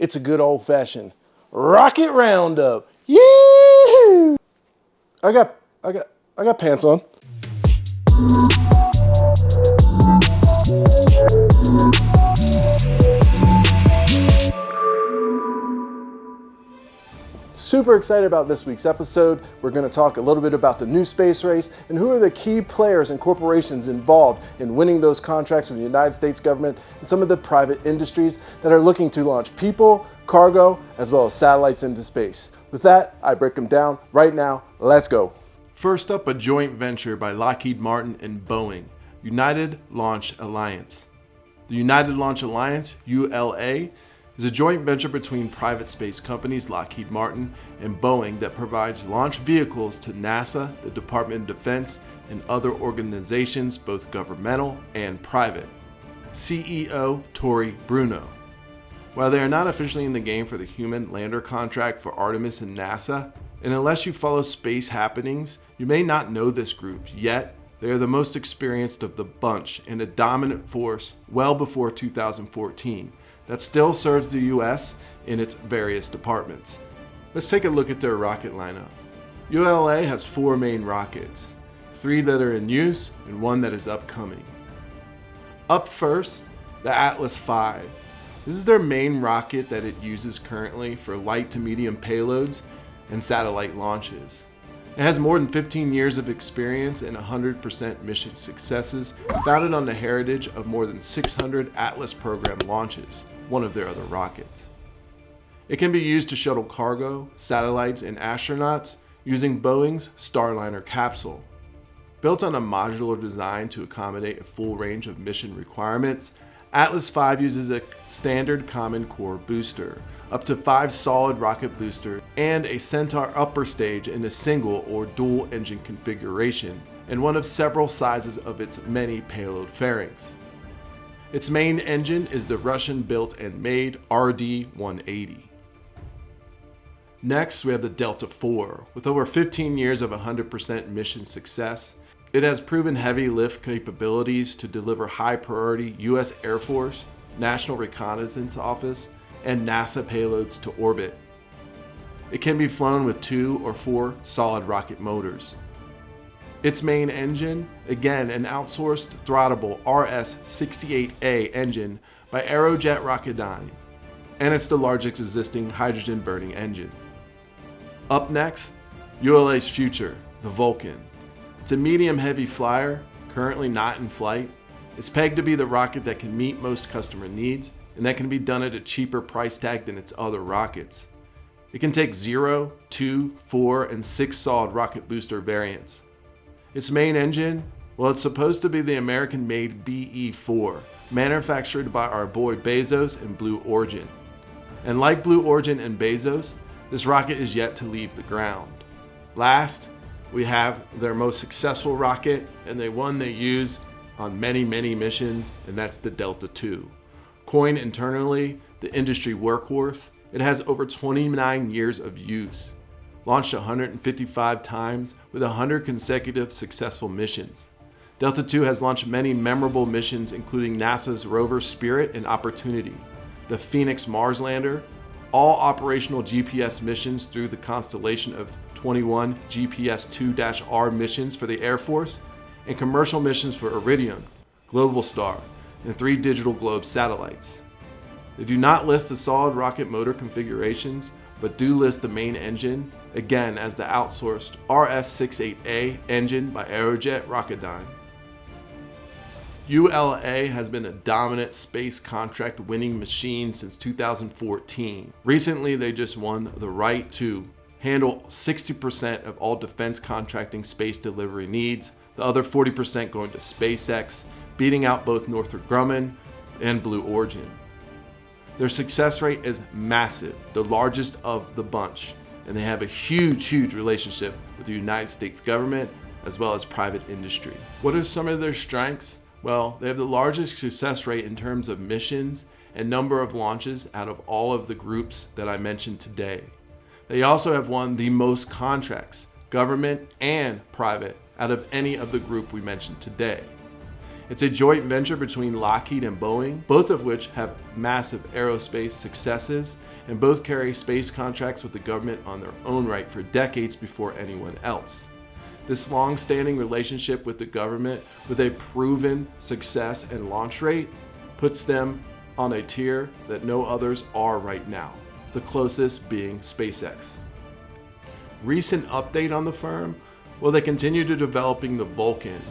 It's a good old-fashioned rocket roundup. Yee! I got pants on. Super excited about this week's episode. We're going to talk a little bit about the new space race and who are the key players and corporations involved in winning those contracts from the United States government and some of the private industries that are looking to launch people, cargo, as well as satellites into space. With that, I break them down right now. Let's go. First up, a joint venture by Lockheed Martin and Boeing, United Launch Alliance. The United Launch Alliance, ULA, is a joint venture between private space companies Lockheed Martin and Boeing that provides launch vehicles to NASA, the Department of Defense, and other organizations, both governmental and private. CEO Tory Bruno. While they are not officially in the game for the human lander contract for Artemis and NASA, and unless you follow space happenings, you may not know this group, yet they are the most experienced of the bunch and a dominant force well before 2014. That still serves the US in its various departments. Let's take a look at their rocket lineup. ULA has 4 main rockets, 3 that are in use and 1 that is upcoming. Up first, the Atlas V. This is their main rocket that it uses currently for light to medium payloads and satellite launches. It has more than 15 years of experience and 100% mission successes, founded on the heritage of more than 600 Atlas program launches, one of their other rockets. It can be used to shuttle cargo, satellites, and astronauts using Boeing's Starliner capsule. Built on a modular design to accommodate a full range of mission requirements, Atlas V uses a standard common core booster, up to 5 solid rocket boosters, and a Centaur upper stage in a single or dual engine configuration, and one of several sizes of its many payload fairings. Its main engine is the Russian-built and made RD-180. Next, we have the Delta IV. With over 15 years of 100% mission success, it has proven heavy lift capabilities to deliver high-priority U.S. Air Force, National Reconnaissance Office, and NASA payloads to orbit. It can be flown with 2 or 4 solid rocket motors. Its main engine, again an outsourced throttleable RS-68A engine by Aerojet Rocketdyne, and it's the largest existing hydrogen-burning engine. Up next, ULA's future, the Vulcan. It's a medium-heavy flyer, currently not in flight. It's pegged to be the rocket that can meet most customer needs, and that can be done at a cheaper price tag than its other rockets. It can take 0, 2, 4, and 6 solid rocket booster variants. Its main engine, well, it's supposed to be the American-made BE-4, manufactured by our boy Bezos and Blue Origin. And like Blue Origin and Bezos, this rocket is yet to leave the ground. Last, we have their most successful rocket, and the one they use on many missions, and that's the Delta II. Coined internally the industry workhorse, it has over 29 years of use. Launched 155 times with 100 consecutive successful missions. Delta II has launched many memorable missions, including NASA's rover Spirit and Opportunity, the Phoenix Mars lander, all operational GPS missions through the constellation of 21 GPS-2-R missions for the Air Force, and commercial missions for Iridium, Globalstar, and 3 Digital Globe satellites. They do not list the solid rocket motor configurations, but do list the main engine, again as the outsourced RS-68A engine by Aerojet Rocketdyne. ULA has been a dominant space contract winning machine since 2014. Recently, they just won the right to handle 60% of all defense contracting space delivery needs, the other 40% going to SpaceX, beating out both Northrop Grumman and Blue Origin. Their success rate is massive, the largest of the bunch, and they have a huge relationship with the United States government as well as private industry. What are some of their strengths? Well, they have the largest success rate in terms of missions and number of launches out of all of the groups that I mentioned today. They also have won the most contracts, government and private, out of any of the group we mentioned today. It's a joint venture between Lockheed and Boeing, both of which have massive aerospace successes and both carry space contracts with the government on their own right for decades before anyone else. This long-standing relationship with the government, with a proven success and launch rate, puts them on a tier that no others are right now, the closest being SpaceX. Recent update on the firm? Well, they continue to developing the Vulcan.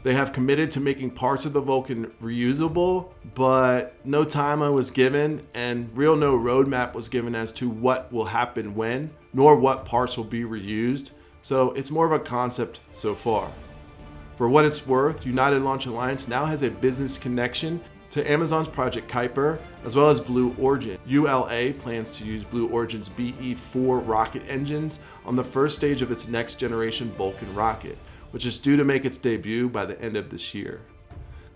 They have committed to making parts of the Vulcan reusable, but no timeline was given and no roadmap was given as to what will happen when, nor what parts will be reused. So it's more of a concept so far. For what it's worth, United Launch Alliance now has a business connection to Amazon's Project Kuiper, as well as Blue Origin. ULA plans to use Blue Origin's BE-4 rocket engines on the first stage of its next generation Vulcan rocket, which is due to make its debut by the end of this year.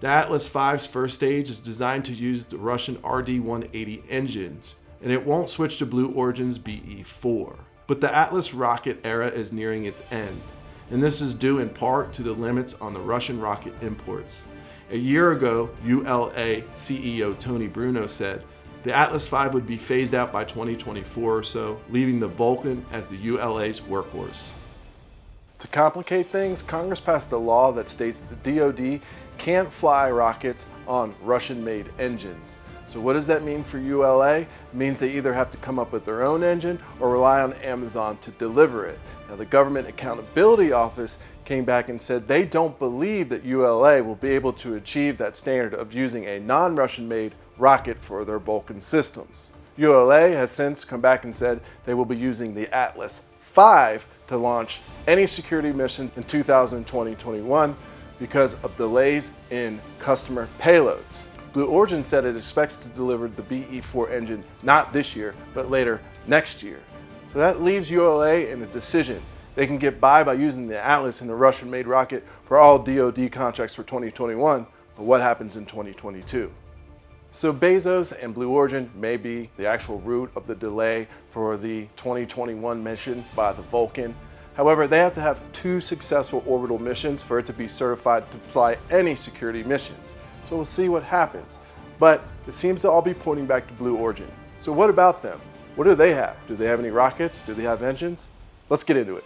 The Atlas V's first stage is designed to use the Russian RD-180 engines, and it won't switch to Blue Origin's BE-4. But the Atlas rocket era is nearing its end, and this is due in part to the limits on the Russian rocket imports. A year ago, ULA CEO Tony Bruno said the Atlas V would be phased out by 2024 or so, leaving the Vulcan as the ULA's workhorse. To complicate things, Congress passed a law that states the DoD can't fly rockets on Russian-made engines. So what does that mean for ULA? It means they either have to come up with their own engine or rely on Amazon to deliver it. Now, the Government Accountability Office came back and said they don't believe that ULA will be able to achieve that standard of using a non-Russian-made rocket for their Vulcan systems. ULA has since come back and said they will be using the Atlas V to launch any security missions in 2020-21 because of delays in customer payloads. Blue Origin said it expects to deliver the BE-4 engine not this year, but later next year. So that leaves ULA in a decision. They can get by using the Atlas and the Russian-made rocket for all DoD contracts for 2021, but what happens in 2022? So Bezos and Blue Origin may be the actual root of the delay for the 2021 mission by the Vulcan. However, they have to have 2 successful orbital missions for it to be certified to fly any security missions. So we'll see what happens. But it seems to all be pointing back to Blue Origin. So what about them? What do they have? Do they have any rockets? Do they have engines? Let's get into it.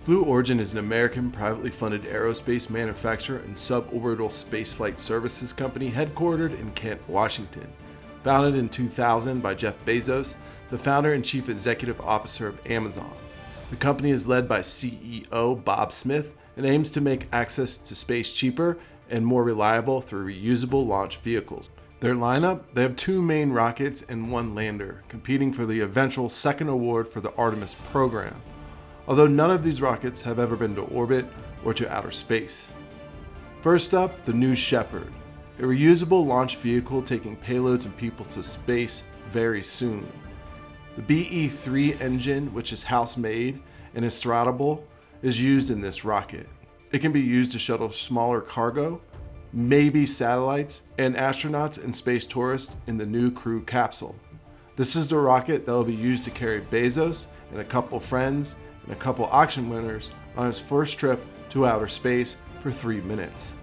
Blue Origin is an American privately funded aerospace manufacturer and suborbital spaceflight services company headquartered in Kent, Washington. Founded in 2000 by Jeff Bezos, the founder and chief executive officer of Amazon. The company is led by CEO Bob Smith and aims to make access to space cheaper and more reliable through reusable launch vehicles. Their lineup, they have 2 main rockets and 1 lander, competing for the eventual second award for the Artemis program, although none of these rockets have ever been to orbit or to outer space. First up, the new Shepard, a reusable launch vehicle taking payloads and people to space very soon. The BE-3 engine, which is house-made and is throttleable, is used in this rocket. It can be used to shuttle smaller cargo, maybe satellites, and astronauts and space tourists in the new Crew capsule. This is the rocket that will be used to carry Bezos and a couple friends and a couple auction winners on his first trip to outer space for 3 minutes.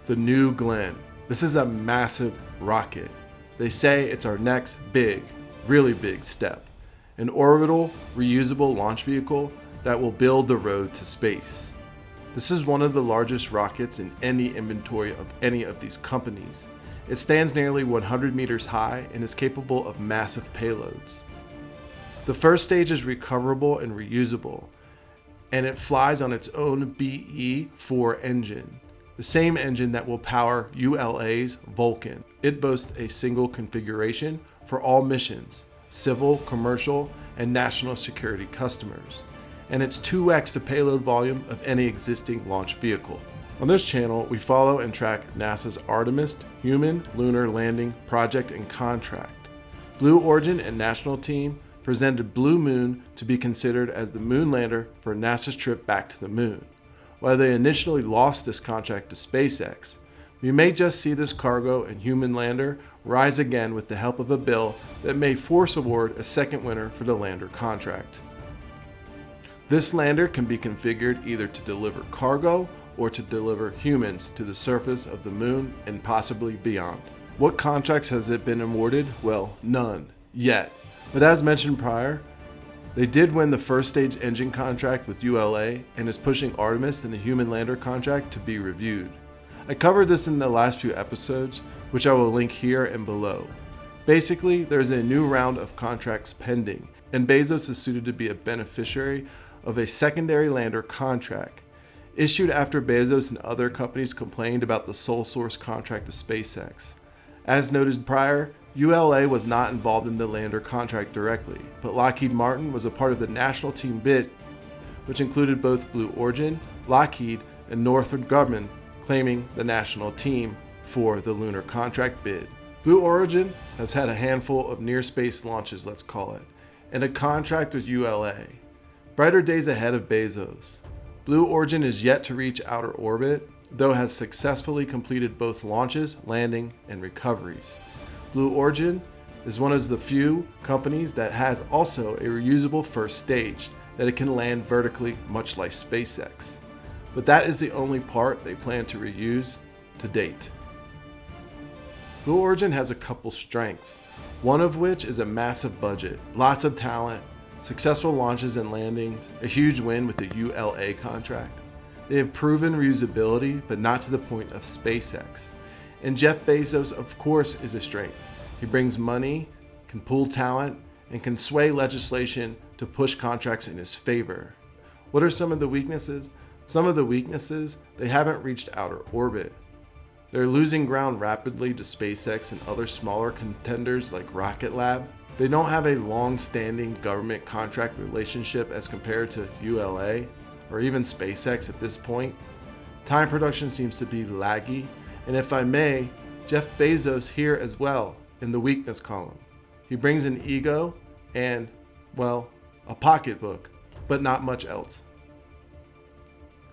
The new Glen. This is a massive rocket. They say it's our next really big step. An orbital, reusable launch vehicle that will build the road to space. This is one of the largest rockets in any inventory of any of these companies. It stands nearly 100 meters high and is capable of massive payloads. The first stage is recoverable and reusable, and it flies on its own BE-4 engine, the same engine that will power ULA's Vulcan. It boasts a single configuration for all missions, civil, commercial, and national security customers, and it's 2x the payload volume of any existing launch vehicle. On this channel, we follow and track NASA's Artemis Human Lunar Landing Project and contract. Blue Origin and national team presented Blue Moon to be considered as the moon lander for NASA's trip back to the moon. While they initially lost this contract to SpaceX, we may just see this cargo and human lander rise again with the help of a bill that may force award a second winner for the lander contract. This lander can be configured either to deliver cargo or to deliver humans to the surface of the moon and possibly beyond. What contracts has it been awarded? Well, none. yet. But as mentioned prior, they did win the first stage engine contract with ULA and is pushing Artemis and the human lander contract to be reviewed. I covered this in the last few episodes, which I will link here and below. Basically, there's a new round of contracts pending, and Bezos is suited to be a beneficiary of a secondary lander contract issued after Bezos and other companies complained about the sole source contract to SpaceX. As noted prior, ULA was not involved in the lander contract directly, but Lockheed Martin was a part of the national team bid, which included both Blue Origin, Lockheed, and Northrop Grumman claiming the national team for the lunar contract bid. Blue Origin has had a handful of near-space launches, let's call it, and a contract with ULA. Brighter days ahead of Bezos. Blue Origin is yet to reach outer orbit, though has successfully completed both launches, landing, and recoveries. Blue Origin is one of the few companies that has also a reusable first stage that it can land vertically, much like SpaceX. But that is the only part they plan to reuse to date. Blue Origin has a couple strengths, one of which is a massive budget, lots of talent, successful launches and landings, a huge win with the ULA contract. They have proven reusability, but not to the point of SpaceX. And Jeff Bezos, of course, is a strength. He brings money, can pool talent, and can sway legislation to push contracts in his favor. What are some of the weaknesses? Some of the weaknesses, they haven't reached outer orbit. They're losing ground rapidly to SpaceX and other smaller contenders like Rocket Lab. They don't have a long-standing government contract relationship as compared to ULA or even SpaceX at this point. Time production seems to be laggy. And if I may, Jeff Bezos here as well in the weakness column. He brings an ego and, well, a pocketbook, but not much else.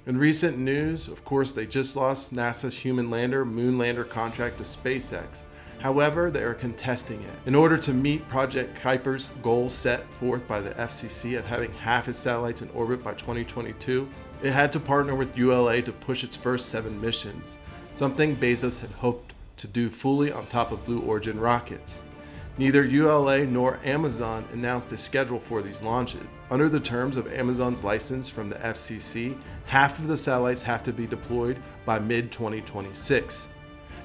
In recent news, of course, they just lost NASA's human lander, moon lander contract to SpaceX. However, they are contesting it. In order to meet Project Kuiper's goal set forth by the FCC of having half its satellites in orbit by 2022, it had to partner with ULA to push its first 7 missions, something Bezos had hoped to do fully on top of Blue Origin rockets. Neither ULA nor Amazon announced a schedule for these launches. Under the terms of Amazon's license from the FCC, half of the satellites have to be deployed by mid-2026.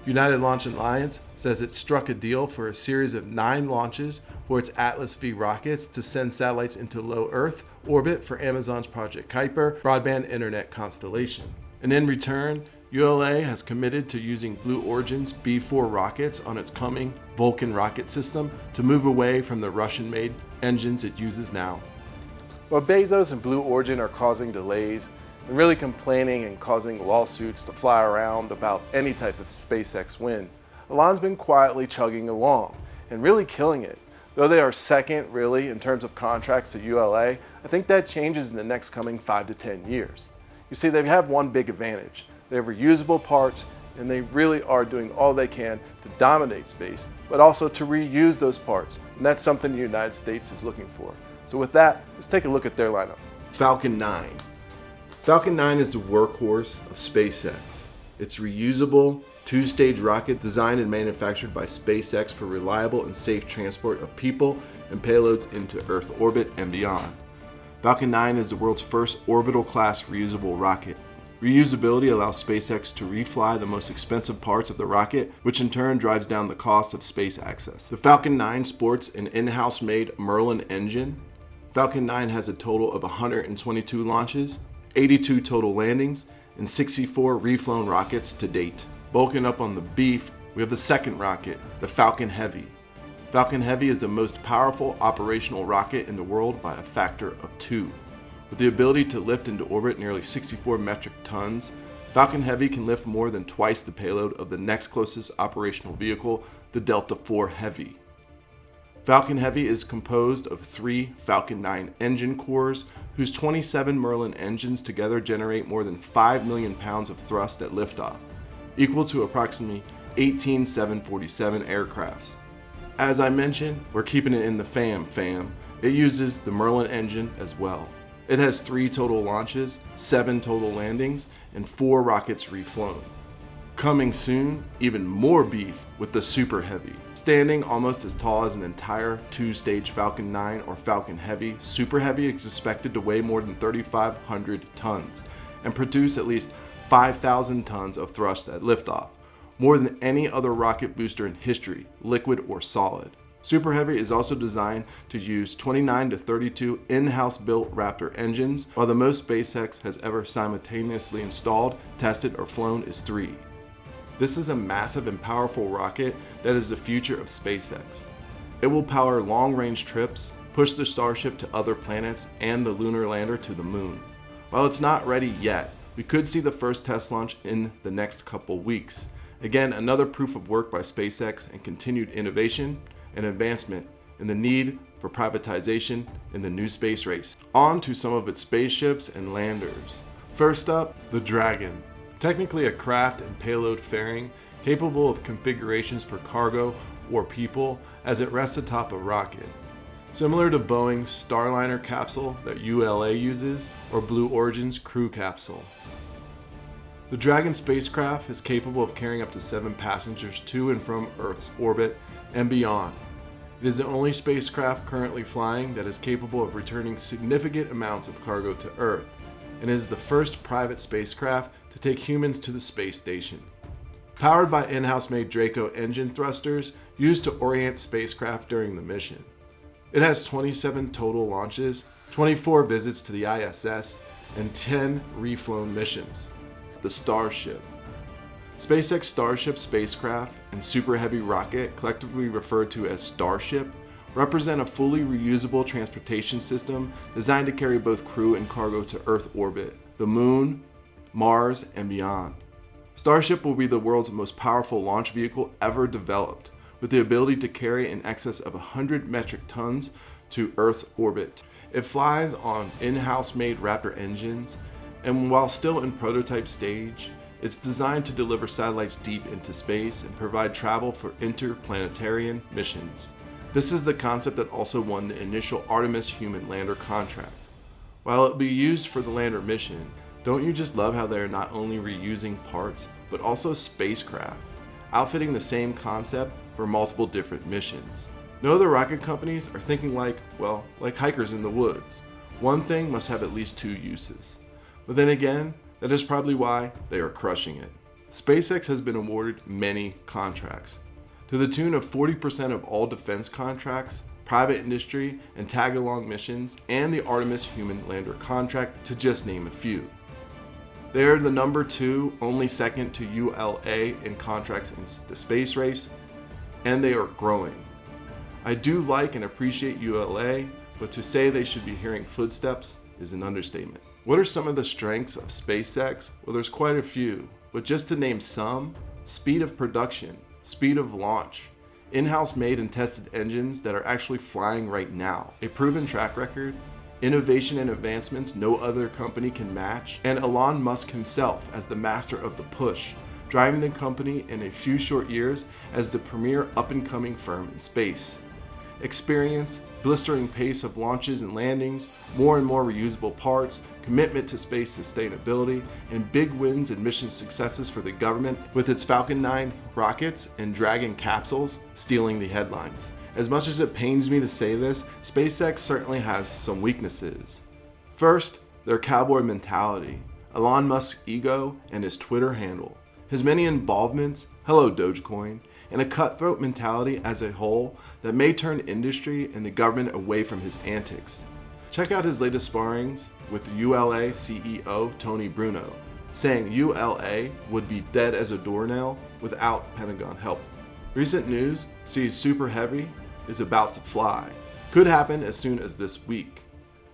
United Launch Alliance says it struck a deal for a series of 9 launches for its Atlas V rockets to send satellites into low Earth orbit for Amazon's Project Kuiper broadband internet constellation. And in return, ULA has committed to using Blue Origin's B-4 rockets on its coming Vulcan rocket system to move away from the Russian-made engines it uses now. While Bezos and Blue Origin are causing delays and really complaining and causing lawsuits to fly around about any type of SpaceX win, Elon's been quietly chugging along and really killing it. Though they are second really in terms of contracts to ULA, I think that changes in the next coming 5 to 10 years. You see, they have one big advantage. They have reusable parts, and they really are doing all they can to dominate space, but also to reuse those parts. And that's something the United States is looking for. So with that, let's take a look at their lineup. Falcon 9. Falcon 9 is the workhorse of SpaceX. It's reusable, 2-stage rocket designed and manufactured by SpaceX for reliable and safe transport of people and payloads into Earth orbit and beyond. Falcon 9 is the world's first orbital-class reusable rocket. Reusability allows SpaceX to refly the most expensive parts of the rocket, which in turn drives down the cost of space access. The Falcon 9 sports an in-house made Merlin engine. Falcon 9 has a total of 122 launches, 82 total landings, and 64 reflown rockets to date. Bulking up on the beef, we have the second rocket, the Falcon Heavy. Falcon Heavy is the most powerful operational rocket in the world by a factor of 2. With the ability to lift into orbit nearly 64 metric tons, Falcon Heavy can lift more than twice the payload of the next closest operational vehicle, the Delta IV Heavy. Falcon Heavy is composed of 3 Falcon 9 engine cores, whose 27 Merlin engines together generate more than 5 million pounds of thrust at liftoff, equal to approximately 18 747 aircrafts. As I mentioned, we're keeping it in the fam. It uses the Merlin engine as well. It has 3 total launches, 7 total landings, and 4 rockets reflown. Coming soon, even more beef with the Super Heavy. Standing almost as tall as an entire two-stage Falcon 9 or Falcon Heavy, Super Heavy is expected to weigh more than 3,500 tons and produce at least 5,000 tons of thrust at liftoff, more than any other rocket booster in history, liquid or solid. Super Heavy is also designed to use 29 to 32 in-house built Raptor engines, while the most SpaceX has ever simultaneously installed, tested, or flown is 3. This is a massive and powerful rocket that is the future of SpaceX. It will power long-range trips, push the Starship to other planets, and the lunar lander to the moon. While it's not ready yet, we could see the first test launch in the next couple weeks. Again, another proof of work by SpaceX and continued innovation and advancement in the need for privatization in the new space race. On to some of its spaceships and landers. First up, the Dragon. Technically a craft and payload fairing capable of configurations for cargo or people as it rests atop a rocket. Similar to Boeing's Starliner capsule that ULA uses or Blue Origin's Crew capsule. The Dragon spacecraft is capable of carrying up to 7 passengers to and from Earth's orbit and beyond. It is the only spacecraft currently flying that is capable of returning significant amounts of cargo to Earth, and is the first private spacecraft to take humans to the space station. Powered by in-house made Draco engine thrusters used to orient spacecraft during the mission. It has 27 total launches, 24 visits to the ISS, and 10 reflown missions. The Starship. SpaceX Starship spacecraft and Super Heavy rocket, collectively referred to as Starship, represent a fully reusable transportation system designed to carry both crew and cargo to Earth orbit, the Moon, Mars, and beyond. Starship will be the world's most powerful launch vehicle ever developed, with the ability to carry in excess of 100 metric tons to Earth's orbit. It flies on in-house made Raptor engines, and while still in prototype stage, it's designed to deliver satellites deep into space and provide travel for interplanetary missions. This is the concept that also won the initial Artemis human lander contract. While it'll be used for the lander mission, don't you just love how they're not only reusing parts, but also spacecraft, outfitting the same concept for multiple different missions? No other rocket companies are thinking like hikers in the woods. One thing must have at least 2 uses. But then again, that is probably why they are crushing it. SpaceX has been awarded many contracts, to the tune of 40% of all defense contracts, private industry, and tag-along missions, and the Artemis human lander contract, to just name a few. They are the number 2, only second to ULA in contracts in the space race, and they are growing. I do like and appreciate ULA, but to say they should be hearing footsteps is an understatement. What are some of the strengths of SpaceX? Well, there's quite a few, but just to name some: speed of production, speed of launch, in-house made and tested engines that are actually flying right now, a proven track record, innovation and advancements no other company can match, and Elon Musk himself as the master of the push, driving the company in a few short years as the premier up-and-coming firm in space. Experience, blistering pace of launches and landings, more and more reusable parts, commitment to space sustainability, and big wins and mission successes for the government, with its Falcon 9 rockets and Dragon capsules stealing the headlines. As much as it pains me to say this, SpaceX certainly has some weaknesses. First, their cowboy mentality, Elon Musk's ego, and his Twitter handle. His many involvements, hello Dogecoin, and a cutthroat mentality as a whole that may turn industry and the government away from his antics. Check out his latest sparrings with the ULA CEO Tony Bruno, saying ULA would be dead as a doornail without Pentagon help. Recent news sees Super Heavy is about to fly. Could happen as soon as this week.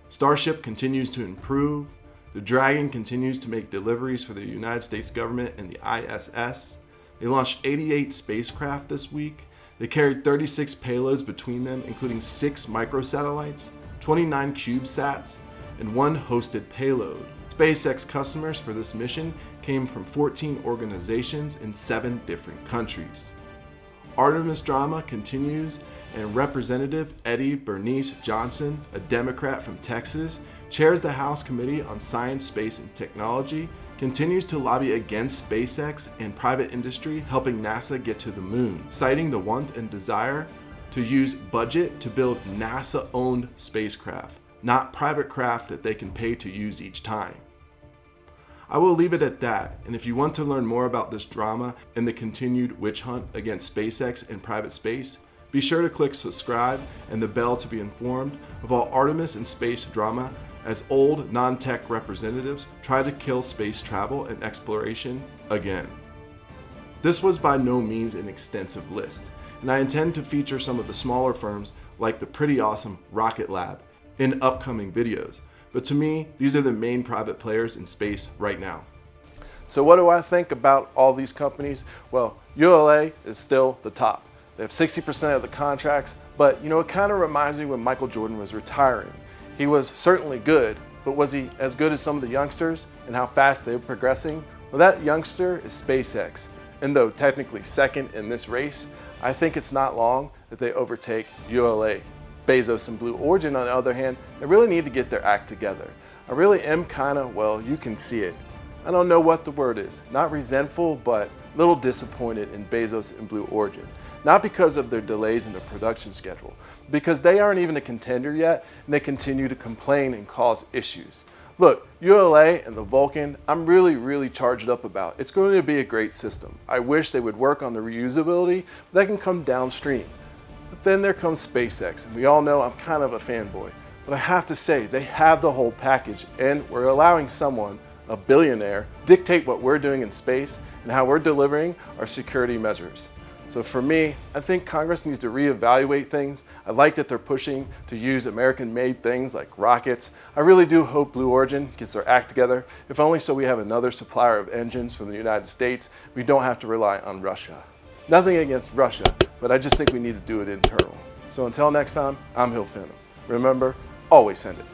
Starship continues to improve. The Dragon continues to make deliveries for the United States government and the ISS. They launched 88 spacecraft this week. They carried 36 payloads between them, including 6 microsatellites, 29 CubeSats, and 1 hosted payload. SpaceX customers for this mission came from 14 organizations in 7 different countries. Artemis drama continues, and Representative Eddie Bernice Johnson, a Democrat from Texas, chairs the House Committee on Science, Space, and Technology continues to lobby against SpaceX and private industry helping NASA get to the moon, citing the want and desire to use budget to build NASA-owned spacecraft, not private craft that they can pay to use each time. I will leave it at that, and if you want to learn more about this drama and the continued witch hunt against SpaceX and private space, be sure to click subscribe and the bell to be informed of all Artemis and space drama as old non-tech representatives try to kill space travel and exploration again. This was by no means an extensive list, and I intend to feature some of the smaller firms like the pretty awesome Rocket Lab in upcoming videos. But to me, these are the main private players in space right now. So what do I think about all these companies? Well, ULA is still the top. They have 60% of the contracts, but it kind of reminds me when Michael Jordan was retiring. He was certainly good, but was he as good as some of the youngsters and how fast they were progressing? Well, that youngster is SpaceX. And though technically second in this race, I think it's not long that they overtake ULA. Bezos and Blue Origin, on the other hand, they really need to get their act together. I really am kind of, well, you can see it. I don't know what the word is. Not resentful, but a little disappointed in Bezos and Blue Origin. Not because of their delays in the production schedule, because they aren't even a contender yet, and they continue to complain and cause issues. Look, ULA and the Vulcan, I'm really charged up about. It's going to be a great system. I wish they would work on the reusability, but that can come downstream. But then there comes SpaceX, and we all know I'm kind of a fanboy. But I have to say, they have the whole package, and we're allowing someone, a billionaire, dictate what we're doing in space and how we're delivering our security measures. So for me, I think Congress needs to reevaluate things. I like that they're pushing to use American-made things like rockets. I really do hope Blue Origin gets their act together, if only so we have another supplier of engines from the United States. We don't have to rely on Russia. Nothing against Russia, but I just think we need to do it internal. So until next time, I'm Hill Phantom. Remember, always send it.